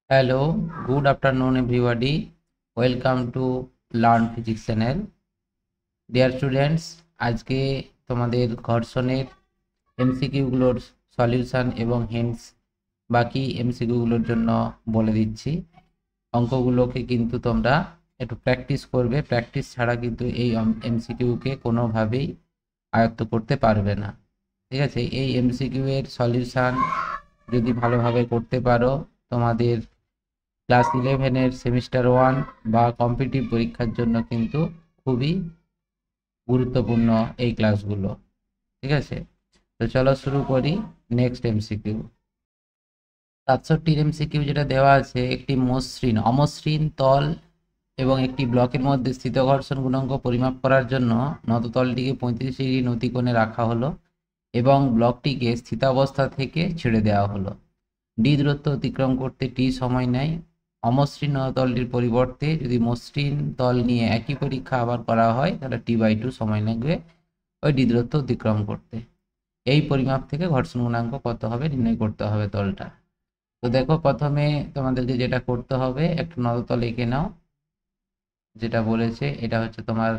Hello, good afternoon everybody. Welcome to Learn Physics channel. Dear students, আজকে তোমাদের ঘর্ষণের MCQ গুলোর সলিউশন এবং হিন্টস বাকি এমসিকিউ গুলোর জন্য বলে দিচ্ছি। অঙ্কগুলোকে কিন্তু তোমরা একটু প্র্যাকটিস করবে, প্র্যাকটিস ছাড়া কিন্তু এই এমসিকিউ কে কোনোভাবেই আয়ত্ত করতে পারবে না। ঠিক আছে, এই এমসিকিউ এর সলিউশন যদি ভালোভাবে করতে পারো তোমাদের ক্লাস 11-এর সেমিস্টার 1 বা কম্পিটিটিভ পরীক্ষার জন্য কিন্তু খুবই গুরুত্বপূর্ণ এই ক্লাসগুলো। ঠিক আছে, তো চলো শুরু করি। নেক্সট এমসিকিউ 67 এমসিকিউ যেটা দেওয়া আছে, একটি মসৃণ অমসৃণ তল এবং একটি ব্লকের মধ্যে স্থিত ঘর্ষণ গুণাঙ্ক পরিমাপ করার জন্য নততলটিকে 35 ডিগ্রি নতিকোণে রাখা হলো এবং ব্লকটিকে স্থিতাবস্থা থেকে ছেড়ে দেওয়া হলো। ডি দূরত্ব অতিক্রম করতে টি সময় নেয়। অমসৃণ তলটির পরিবর্তে যদি মসৃণ তল নিয়ে একই পরীক্ষা আবার করা হয় তাহলে টি/2 সময় লাগবে ওই ডি দূরত্ব অতিক্রম করতে। এই পরিমাপ থেকে ঘর্ষণ গুণাঙ্ক কত হবে নির্ণয় করতে হবে তলটা। তো দেখো, প্রথমে তোমাদেরকে যেটা করতে হবে, একটা নদতল এঁকে নাও। যেটা বলেছে এটা হচ্ছে তোমার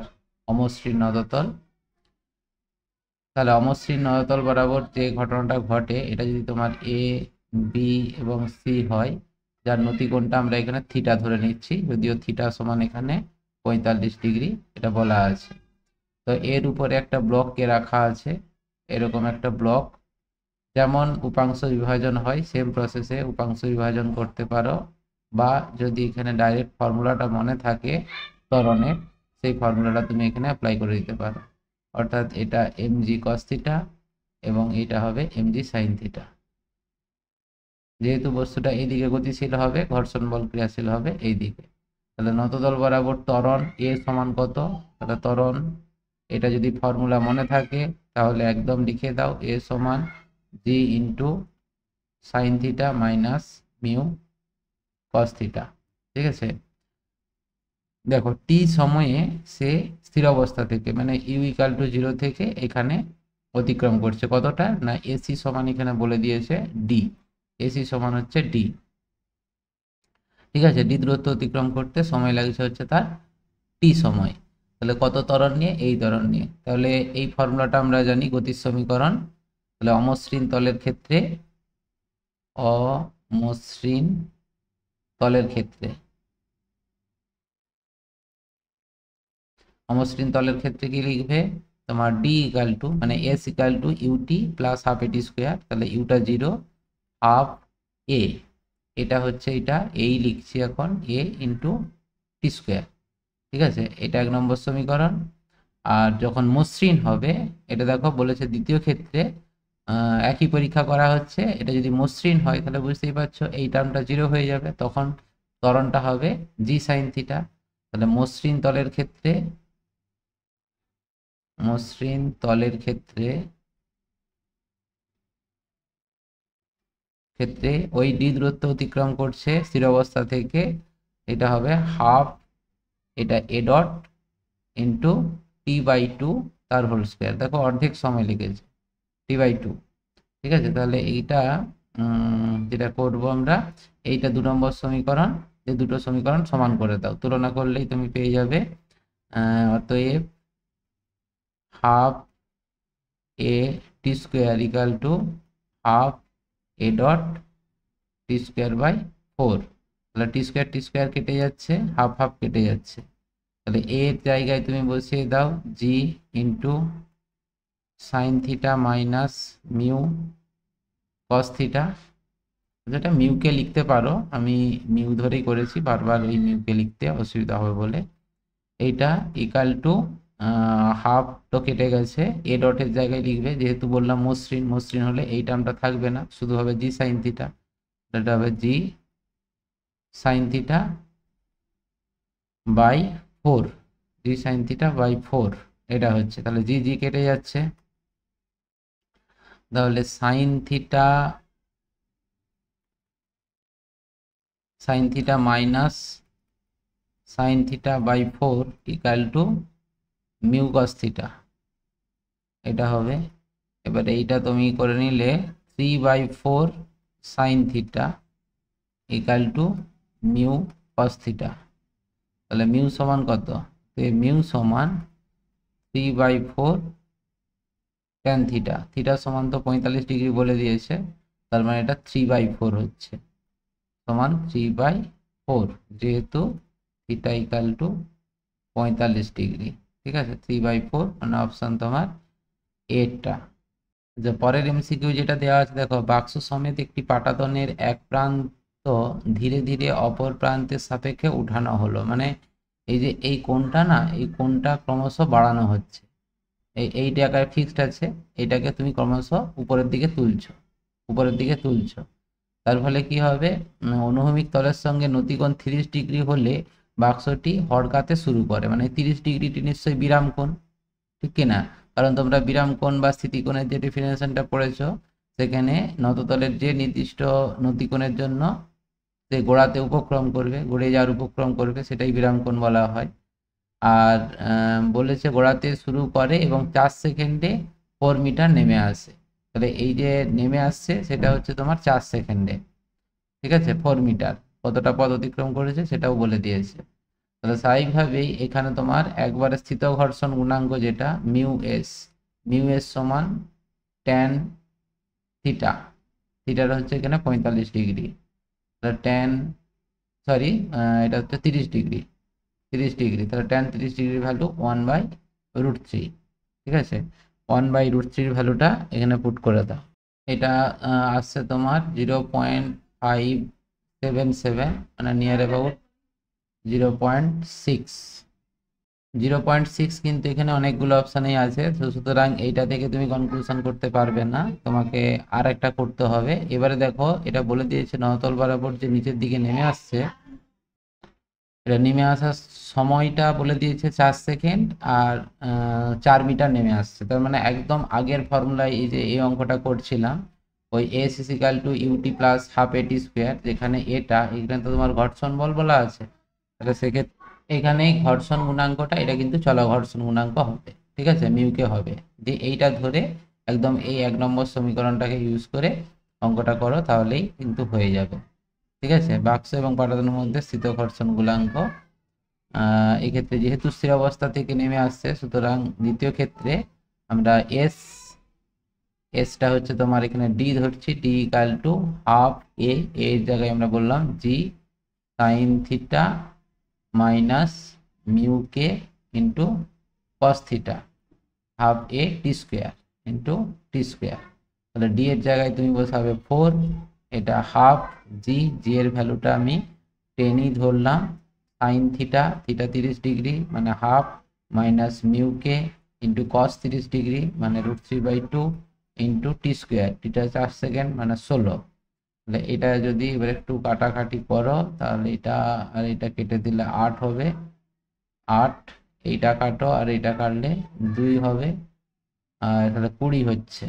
অমসৃণ নদতল। তাহলে অমসৃণ নদতল বরাবর যে ঘটনাটা ঘটে এটা যদি তোমার এ, বি এবং সি হয়, যার নতিকোণটা আমরা এখানে থিটা ধরে নিচ্ছি, যদিও থিটা সমান এখানে 45 ডিগ্রি এটা বলা আছে। তো এর উপরে একটা ব্লককে রাখা আছে, এরকম একটা ব্লক। যেমন উপাংশ বিভাজন হয় সেম প্রসেসে উপাংশ বিভাজন করতে পারো, বা যদি এখানে ডাইরেক্ট ফর্মুলাটা মনে থাকে ত্বরণের, সেই ফর্মুলাটা তুমি এখানে অ্যাপ্লাই করে দিতে পারো। অর্থাৎ এটা mg cos থিটা এবং এটা হবে mg sin থিটা। যেহেতু বস্তুটা এইদিকে গতিশীল হবে, ঘর্ষণ বল ক্রিয়াশীল হবে এই দিকে। তাহলে নততল বরাবর ত্বরণ এ সমান কত? তাহলে ত্বরণ এটা যদি ফর্মুলা মনে থাকে তাহলে একদম লিখে দাও, এ সমান g into sine theta minus mu cos theta. ঠিক আছে, দেখো টি সময়ে সে স্থির অবস্থা থেকে মানে ইউ ইকাল টু 0 থেকে এখানে অতিক্রম করছে কতটা না, এসি সমান এখানে বলে দিয়েছে ডি। এসি সমান হচ্ছে ডি। ঠিক আছে, ডি দূরত্ব অতিক্রম করতে সময় লাগছে হচ্ছে তার টি সময়। তাহলে কত ত্বরণ নিয়ে? এই ত্বরণ নিয়ে। তাহলে এই ফর্মুলাটা আমরা জানি গতির সমীকরণ। তাহলে অমসৃণ তলের ক্ষেত্রে অমসৃণ তলের ক্ষেত্রে অমসৃণ তলের ক্ষেত্রে কি লিখবে তোমার ডি ইকাল টু মানে S equal to UT plus half এটি স্কোয়ার। তাহলে ইউটা 0, হাফ এ, এটা হচ্ছে এটা এই লিখছি এখন এ ইন্টু টি স্কোয়ার। ঠিক আছে, এটা 1 নম্বর সমীকরণ। আর যখন মসৃণ হবে, এটা দেখো বলেছে দ্বিতীয় ক্ষেত্রে একই পরীক্ষা করা হচ্ছে, এটা যদি মসৃণ হয় তাহলে বুঝতেই পারছো এই টার্মটা 0 হয়ে যাবে, তখন ত্বরণটা হবে জি সাইন থিটা। তাহলে মসৃণ তলের ক্ষেত্রে মসৃণ তলের ক্ষেত্রে ক্ষেত্রে ওই ডি দূরত্ব অতিক্রম করছে স্থির অবস্থা থেকে, এটা হবে হাফ এটা এ ডট ইন্টু টি/2 তার হোল স্কোয়ার। দেখো অর্ধেক সময় লেগেছে টি/2। ঠিক আছে, তাহলে এইটা যেটা করব আমরা, এইটা 2 নম্বর সমীকরণ, এই দুটো সমীকরণ সমান করে দাও, তুলনা করলেই তুমি পেয়ে যাবে। অতএব half a t square equal to half a dot t square by 4। তাহলে টি স্কোয়ার কেটে যাচ্ছে, হাফ হাফ কেটে যাচ্ছে। তাহলে এর জায়গায় তুমি বসিয়ে দাও g into sine theta minus mu cos theta. যেটা মিউকে লিখতে পারো, আমি মিউ ধরেই করেছি, বারবার ওই মিউকে লিখতে অসুবিধা হবে বলে। এইটা ইকাল টু হাফ তো কেটে গেছে, এ ডটের জায়গায় লিখবে, যেহেতু বললাম মসৃণ, মসৃণ হলে এই টার্মটা থাকবে না, শুধু হবে জি সাইন থিটা। এটা হবে g sine theta by 4, g sine theta by 4 এটা হচ্ছে। তাহলে জি জি কেটে যাচ্ছে, তাহলে sine theta minus sine theta by 4 equal to mu cos theta এটা হবে। এবার এইটা তুমি করে নিলে 3/4 sine theta equal to mu cos theta. তাহলে মিউ সমান কত? মিউ সমান 3/4 ট্যান থিটা। থিটা সমান তো 45 ডিগ্রি বলে দিয়েছে, তার মানে এটা 3/4 হচ্ছে, সমান 3/4, যেহেতু থিটা ইকাল টু 45 ডিগ্রি। ঠিক আছে, 3/4 মানে অপশান তোমার এটা। যে পরের এমসিকিউ যেটা দেওয়া আছে দেখো, বাক্স সমেত একটি পাটাতনের এক প্রান্ত ধীরে ধীরে অপর প্রান্তের সাপেক্ষে উঠানো হলো। মানে এই যে এই কোণটা না, এই কোণটা ক্রমশ বাড়ানো হচ্ছে। এই জায়গায় ফিক্সড আছে, এটাকে তুমি ক্রমশ উপরের দিকে তুলছো। তার ফলে কি হবে, অনুভূমিক তলের সঙ্গে নতিকোণ 30 ডিগ্রি হলে বাক্সটি হড়কাতে শুরু করে। মানে 30 ডিগ্রিটি নিশ্চয়ই বিরাম কোণ, ঠিক কিনা? কারণ তোমরা বিরাম কোণ বা স্থিতিকোণের যে ডেফিনেশনটা পড়েছো, সেখানে নততলের যে নির্দিষ্ট নতিকোণের জন্য সে গোড়াতে উপক্রম করবে, গড়ে যাওয়ার উপক্রম করবে, সেটাই বিরাম কোণ বলা হয়। আর বলেছে গোড়াতে শুরু করে এবং 4 সেকেন্ডে 4 মিটার নেমে আসে। তাহলে এই যে নেমে আসছে সেটা হচ্ছে তোমার 4 সেকেন্ডে। ঠিক আছে, 4 মিটার কতটা পথ অতিক্রম করেছে সেটাও বলে দিয়েছে। তাহলে স্বাভাবিকভাবেই এখানে তোমার একবারে স্থিত ঘর্ষণ গুণাঙ্ক যেটা মিউ এস সমান ট্যান থিটা। থিটার হচ্ছে এখানে 45 ডিগ্রি, তাহলে এটা হচ্ছে 30 ডিগ্রি। তাহলে ট্যান 30 ডিগ্রির ভ্যালু 1/√3। ঠিক আছে, 1/√3 ভ্যালুটা এখানে পুট করে দাও। এটা আসছে তোমার 0.577, মানে নিয়ার অ্যাবাউট 0.6। 0.6 কিন্তু এখানে অনেকগুলো অপশানেই আছে, সুতরাং এইটা থেকে তুমি কনক্লুশন করতে পারবে না, তোমাকে আর একটা করতে হবে। এবারে দেখো, এটা বলে দিয়েছে নতল বরাবর যে নিচের দিকে নেমে আসছে, এটা নেমে আসার সময়টা বলে দিয়েছে 4 সেকেন্ড, আর 4 মিটার নেমে আসছে। তার মানে একদম আগের ফর্মুলায় এই যে এই অঙ্কটা করছিলাম, ওই s equal to UT plus half এটি স্কোয়ার, যেখানে এখানে তো তোমার ঘর্ষণ বল বলা আছে, তাহলে সেক্ষেত্রে এখানে ঘর্ষণ গুণাঙ্কটা এটা কিন্তু চলা ঘর্ষণ গুণাঙ্ক হবে। ঠিক আছে, মিউকে হবে, যে এইটা ধরে একদম এই 1 নম্বর সমীকরণটাকে ইউজ করে অঙ্কটা করো, তাহলেই কিন্তু হয়ে যাবে। ঠিক আছে, বাক্স এবং পাটাতনের মধ্যে স্থিত ঘর্ষণ গুণাঙ্ক, এক্ষেত্রে যেহেতু স্থির অবস্থা থেকে নেমে আসছে, সুতরাং দ্বিতীয় ক্ষেত্রে আমরা এসটা হচ্ছে তোমার এখানে ডি ধরছি, ডি ইকাল টু হাফ এর জায়গায় আমরা বললাম g sine theta minus mu কে into cos theta, half t square into t square. তাহলে ডি এর জায়গায় তুমি বসাবে 4, এটা হাফ জি এর ভ্যালুটা আমি 10ই ধরলাম, সাইন থিটা 30 ডিগ্রি মানে হাফ, মাইনাস মিউ কে ইন্টু কস 30 ডিগ্রি মানে √3/2 ইন্টু টি স্কোয়ার, টিটা 4 সেকেন্ড মানে 16। তাহলে এটা যদি এবার একটু কাটাকাটি করো, তাহলে এটা আর এটা কেটে দিলে 8 হবে, 8, এইটা কাটো আর এইটা কাটলে 2 হবে, আর তাহলে 20 হচ্ছে।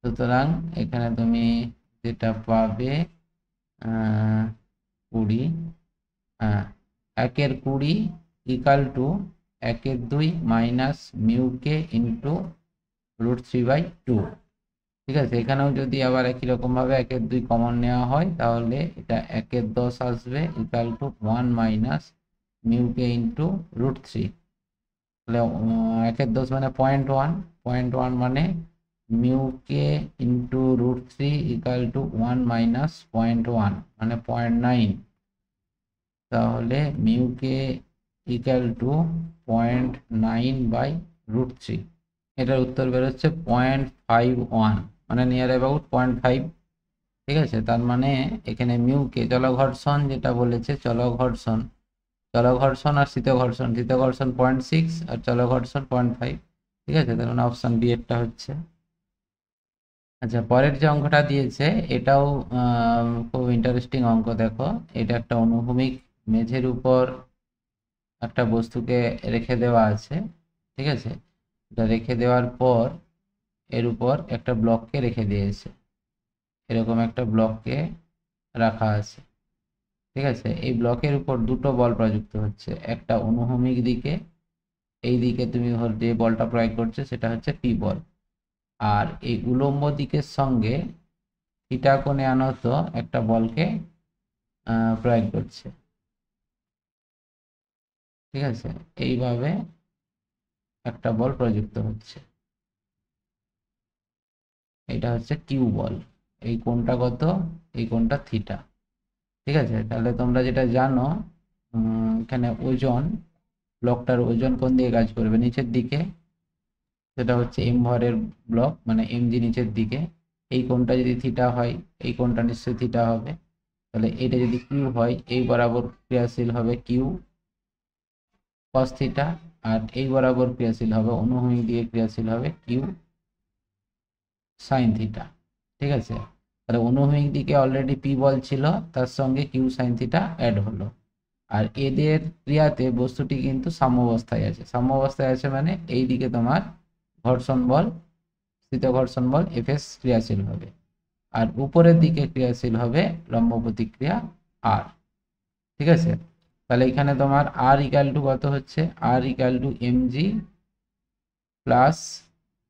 সুতরাং এখানে তুমি যেটা পাবে 20, 1/20 equal to 1/2 minus mu K into √3/2। ঠিক আছে, এখানেও যদি আবার একই রকম ভাবে 1/2 কমন নেওয়া হয়, তাহলে এটা 1/10 আসবে equal to 1 minus mu K into √3। তাহলে 1/10 মানে 0.1 মানে mu K into √3 equal to 1 minus 0.1 মানে 0.9। তাহলে মিউ কে ইকাল টু 0.9/√3, এটার উত্তর বেরোচ্ছে 0.51, মানে নিয়ার অ্যাবাউট 0.5। ঠিক আছে, তার মানে এখানে মিউকে জলঘর্ষণ যেটা বলেছে, জলঘর্ষণ আর শীত ঘর্ষণ 0.6 আর জলঘর্ষণ 0.5। ঠিক আছে, তার মানে অপশন বি এরটা হচ্ছে। আচ্ছা, পরের যে অঙ্কটা দিয়েছে এটাও খুব ইন্টারেস্টিং অঙ্ক। দেখো, এটা একটা অনুভূমিক মেঝের উপর একটা বস্তুকে রেখে দেওয়া আছে। ঠিক আছে, এটা রেখে দেওয়ার পর এর উপর একটা ব্লককে রেখে দিয়েছে, এরকম একটা ব্লককে রাখা আছে। ঠিক আছে, এই ব্লকের উপর দুটো বল প্রযুক্ত হচ্ছে, একটা অনুভূমিক দিকে, এই দিকে তুমি যে বলটা প্রয়োগ করছে সেটা হচ্ছে পি বল, আর এই উলম্ব দিকের সঙ্গে থিটা কোণে আনত একটা বলকে প্রয়োগ করছে। ঠিক আছে, এইভাবে একটা বল প্রযুক্ত হচ্ছে। এটা হচ্ছে কিউ বল। এই কোণটা কত? এই কোণটা থিটা। ঠিক আছে, তাহলে তোমরা যেটা জানো, এখানে ওজন, ব্লকটার ওজন কোন দিকে কাজ করবে? নিচের দিকে। সেটা হচ্ছে এম ভরের ব্লক, মানে এমজি নিচের দিকে। এই কোণটা যদি থিটা হয়, এই কোণটা নিশ্চয়ই থিটা হবে। তাহলে এটা যদি কিউ হয়, এই বরাবর ক্রিয়াশীল হবে কিউ কস থিটা, আর এই বরাবর ক্রিয়াশীল হবে, অনুভূমিক দিকে ক্রিয়াশীল হবে কিউ সাইন থিটা। ঠিক আছে, তাহলে অনুভূমিক দিকে অলরেডি পি বল ছিল, তার সঙ্গে কিউ সাইন থিটা অ্যাড হলো। আর এদের ক্রিয়াতে বস্তুটি কিন্তু সাম্যাবস্থায় আছে। সাম্যাবস্থায় আছে মানে এই দিকে তোমার ঘর্ষণ বল, স্থিত ঘর্ষণ বল এফএস ক্রিয়াশীল হবে, আর উপরের দিকে ক্রিয়াশীল হবে লম্ব প্রতিক্রিয়া আর। ঠিক আছে, তাহলে এখানে তোমার আর ইকাল টু কত হচ্ছে? আর equal to mg plus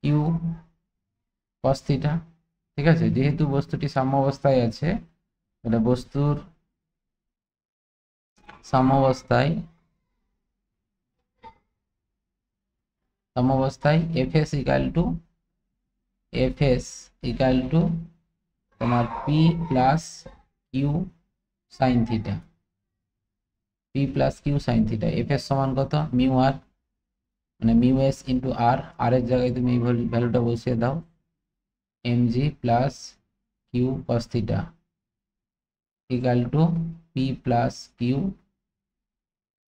q cos theta. ঠিক আছে, যেহেতু বস্তুটি সাম্যাবস্থায় আছে, তাহলে বস্তুর সাম্যাবস্থায় এফএস ইকাল টু তোমার p plus q sine theta. P plus q sine theta, fs সমান কত? মিউ আর, মানে মিউ এস ইন্টু আর। আর এর জায়গায় তুমি এই ভ্যালুটা বসিয়ে দাও, mg plus q cos theta equal to p plus q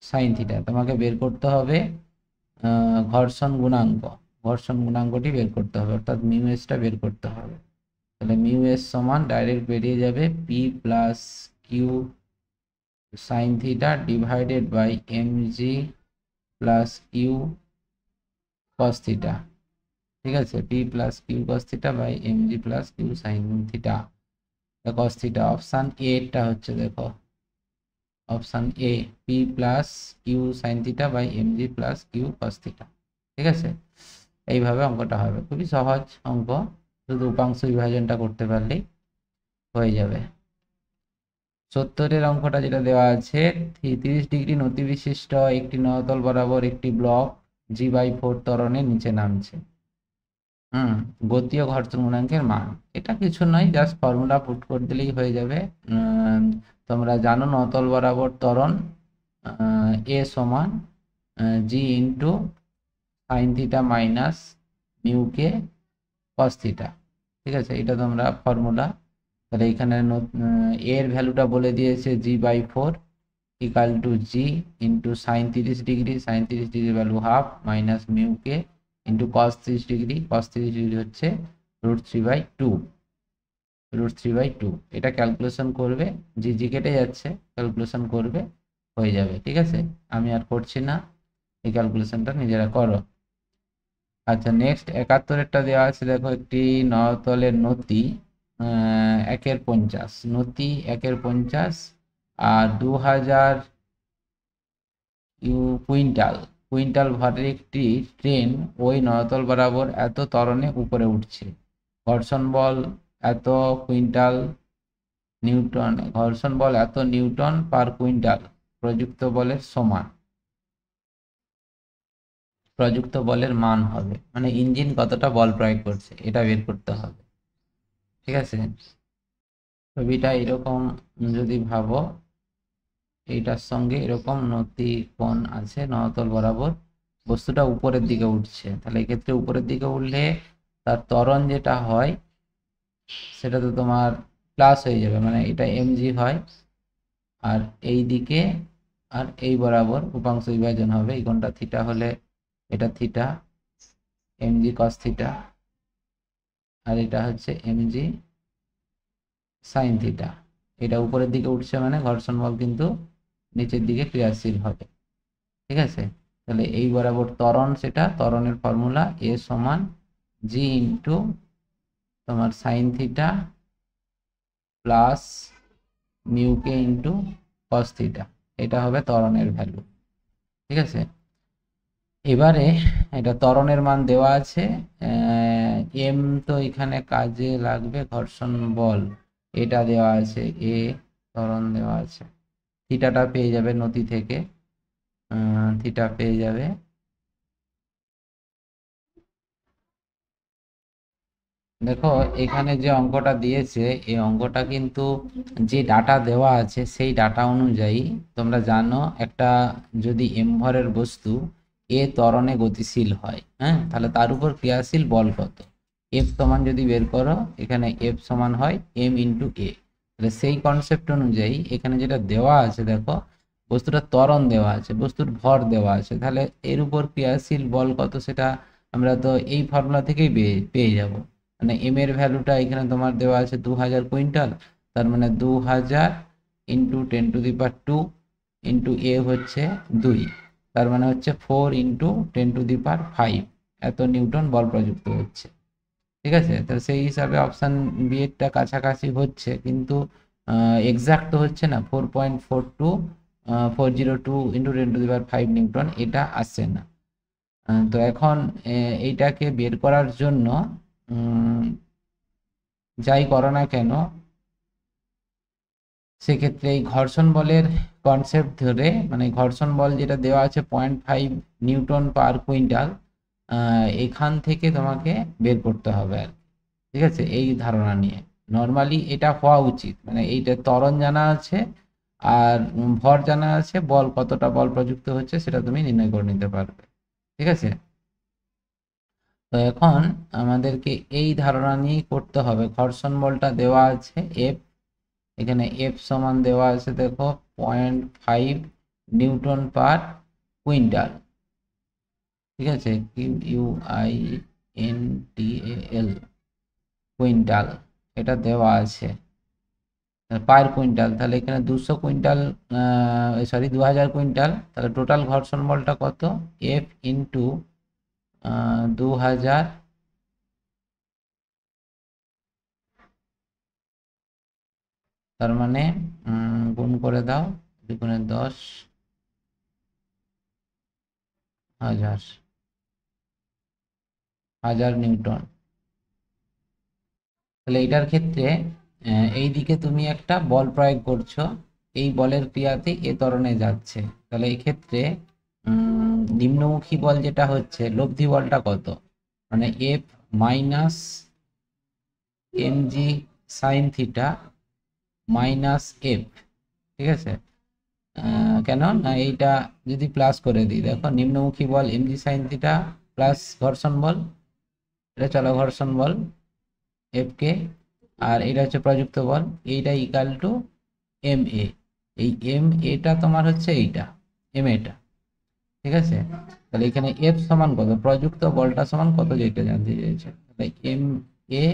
sine theta. তোমাকে বের করতে হবে ঘর্ষণ গুণাঙ্কটি বের করতে হবে, অর্থাৎ মিউ এসটা বের করতে হবে। তাহলে মিউ এস সমান ডাইরেক্ট বেরিয়ে যাবে p plus q sine theta divided by mg plus q cos theta. ঠিক আছে, p plus q cos theta by mg plus q sine theta cos theta. Option এটা হচ্ছে, দেখো option A, p plus q sine theta by mg plus q cos theta. ঠিক আছে, এইভাবে অঙ্কটা হবে। খুবই সহজ অঙ্ক, শুধু উপাংশ বিভাজনটা করতে পারলেই হয়ে যাবে। 70-এর অঙ্কটা যেটা দেওয়া আছে, 30 ডিগ্রি নতি বিশিষ্ট একটি নতল বরাবর একটি ব্লক G/4 ত্বরণে নিচে নামছে। গতি ও ঘর্ষণ গুণাঙ্কের মান। এটা কিছু নয়, জাস্ট ফর্মুলা পুট করে দিলেই হয়ে যাবে। তোমরা জানো নতল বরাবর ত্বরণ এ সমান g into sine theta minus mu কে কস থিটা। ঠিক আছে, এটা তোমরা ফর্মুলা। তাহলে এখানে এর ভ্যালুটা বলে দিয়েছে G/4 equal to g into sine 30 degree, sine 30 degree value half minus mu K into cos 30 degree, cos 30 degree হচ্ছে √3/2। এটা ক্যালকুলেশন করবে, জি কেটে যাচ্ছে, ক্যালকুলেশন করবে, হয়ে যাবে। ঠিক আছে, আমি আর করছি না, এই ক্যালকুলেশনটা নিজেরা করো। আচ্ছা, নেক্সট 71-এরটা দেওয়া আছে, দেখো একটি নতলের নতি 1/50, নতি 1/50 আর 2000 কুইন্টাল ভরের একটি ট্রেন ওই নতল বরাবর এত ত্বরণে উপরে উঠছে। ঘর্ষণ বল এত নিউটন পার কুইন্টাল প্রযুক্ত বলের সমান। প্রযুক্ত বলের মান হবে, মানে ইঞ্জিন কতটা বল প্রয়োগ করছে এটা বের করতে হবে। ঠিক আছে, ছবিটা এরকম যদি ভাবো, এইটার সঙ্গে এরকম নতি কোণ আছে, নতল বরাবর বস্তুটা উপরের দিকে উঠছে। তাহলে এক্ষেত্রে উপরের দিকে উঠলে তার ত্বরণ যেটা হয় সেটা তো তোমার প্লাস হয়ে যাবে, মানে এটা এমজি হয়, আর এই দিকে আর এই বরাবর উপাংশ বিভাজন হবে। এই কোণটা থিটা হলে এটা থিটা, এমজি কস থিটা, আর এটা হচ্ছে এমজি সাইন থিটা। এটা উপরের দিকে উঠছে মানে ঘর্ষণ বল কিন্তু নিচের দিকে ক্রিয়াশীল হবে। ঠিক আছে, তাহলে এই বরাবর ত্বরণ, সেটা ত্বরণের ফর্মুলা এ সমান জি ইন্টু তোমার সাইন থিটা প্লাস মিউ কে ইন্টু কস থিটা। এটা হবে ত্বরণের ভ্যালু। ঠিক আছে, এবারে এটা ত্বরণের মান দেওয়া আছে, এম তো এখানে কাজে লাগবে, ঘর্ষণ বল এটা দেওয়া আছে এ, ত্বরণ দেওয়া আছে, থিটাটা পেয়ে যাবে নতি থেকে, থিটা পেয়ে যাবে। দেখো এখানে যে অঙ্কটা দিয়েছে এই অঙ্কটা কিন্তু যে ডাটা দেওয়া আছে সেই ডাটা অনুযায়ী তোমরা জানো একটা যদি এম ভরের বস্তু এ ত্বরণে গতিশীল হয়, হ্যাঁ, তাহলে তার উপর ক্রিয়াশীল বল কত, এফ সমান যদি বের করো এখানে এফ সমান হয় এম ইন্টু এ। তাহলে সেই কনসেপ্ট অনুযায়ী এখানে যেটা দেওয়া আছে দেখো বস্তুটা ত্বরণ দেওয়া আছে, বস্তুর ভর দেওয়া আছে, তাহলে এর উপর ক্রিয়াশীল বল কত সেটা আমরা তো এই ফর্মুলা থেকেই পেয়ে যাব। মানে এম এর ভ্যালুটা এখানে তোমার দেওয়া আছে 2000 কুইন্টাল, তার মানে 2000 ইন্টু 10⁻² ইন্টু এ হচ্ছে 2, তার মানে হচ্ছে 4 ইন্টু 10⁵ এত নিউটন বল প্রযুক্ত হচ্ছে। ঠিক আছে, তো সেই হিসাবে অপশান বি এরটা কাছাকাছি হচ্ছে, কিন্তু এক্সাক্ট তো হচ্ছে না, 4.42402 ইন্টু 10⁵ নিউটন এটা আসছে না। তো এখন এইটাকে বের করার জন্য যাই করো না কেন সেক্ষেত্রে এই ঘর্ষণ বলের কনসেপ্ট ধরে, মানে ঘর্ষণ বল যেটা দেওয়া আছে 0.5 নিউটন পার কুইন্টাল, এখান থেকে তোমাকে বের করতে হবে আর, ঠিক আছে, এই ধারণা নিয়ে নর্মালি এটা হওয়া উচিত, মানে এইটা ত্বরণ জানা আছে আর ভর জানা আছে, বল কতটা বল প্রযুক্ত হচ্ছে সেটা তুমি নির্ণয় করে নিতে পারবে। ঠিক আছে, তো এখন আমাদেরকে এই ধারণা নিয়ে করতে হবে। ঘর্ষণ বলটা দেওয়া আছে এফ, এখানে এফ সমান দেওয়া আছে দেখো 0.5 নিউটন পার কুইন্টাল। ঠিক আছে, QUINTAL কুইন্টাল এটা দেওয়া আছে পার কুইন্টাল, তাহলে এখানে 200 কুইন্টাল, সরি 2000 কুইন্টাল, তাহলে টোটাল ঘর্ষণ বলটা কত, এফ ইন্টু 2000, তার মানে গুণ করে দাও, 2 গুণে 10,000 নিউটন। তাহলে এটার ক্ষেত্রে এই দিকে তুমি একটা বল প্রয়োগ করছো, এই বলের ক্রিয়াতে এ ত্বরণে যাচ্ছে, তাহলে এই ক্ষেত্রে নিম্নমুখী বল যেটা হচ্ছে লব্ধি বলটা কত, মানে F minus mg sign theta minus F. ঠিক আছে, কেন না এইটা যদি প্লাস করে দিই, দেখো নিম্নমুখী বল mg সাইন থিটা প্লাস ঘর্ষণ বল, এটা চলো ঘর্ষণ বল এফ কে, আর এটা হচ্ছে প্রযুক্ত বল, এইটা ইকাল টু এম এ, এই এম এটা তোমার হচ্ছে এইটা এম এটা। ঠিক আছে, তাহলে এখানে এফ সমান কত, প্রযুক্ত বলটা সমান কত যেটা জানতে চাইছে, তাহলে m a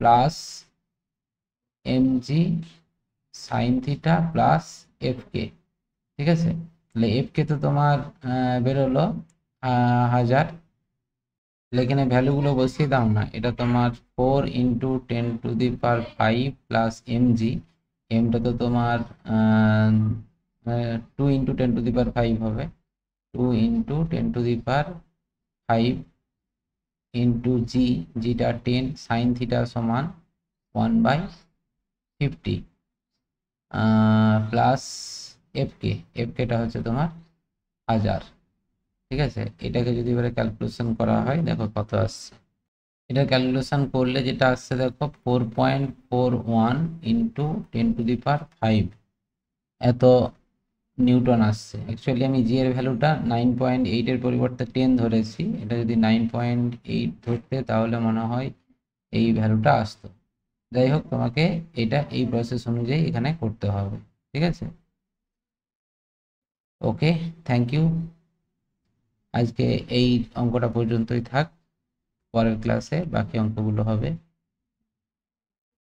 plus m g sine theta plus f কে। ঠিক আছে, তাহলে এফ কে তো তোমার বেরোলো 1000, তাহলে এখানে ভ্যালুগুলো বসিয়ে দাও না, এটা তোমার 4 ইন্টু 10⁵ প্লাস mg, এমটা তো তোমার 2 ইন্টু 10⁵ হবে, 2 ইন্টু 10⁵ ইন্টু জি, জিটা 10, সাইন থিটা সমান 1/50 প্লাস এফকে, এফকেটা হচ্ছে তোমার 1000। ঠিক আছে, এটাকে যদি এবারে ক্যালকুলেশন করা হয় দেখো কত আসছে, এটা ক্যালকুলেশন করলে যেটা আসছে দেখো 4.41 ইন্টু 10⁵ এত নিউটন আসছে। অ্যাকচুয়ালি আমি জি এর ভ্যালুটা 9.8 এর পরিবর্তে 10 ধরেছি, এটা যদি 9.8 ধরতে তাহলে মনে হয় এই ভ্যালুটা আসতো। যাই হোক, তোমাকে এটা এই প্রসেস অনুযায়ী এখানে করতে হবে। ঠিক আছে, ওকে, থ্যাংক ইউ। আজকে এই অঙ্কটা পর্যন্তই থাক, পরের ক্লাসে বাকি অঙ্কগুলো হবে।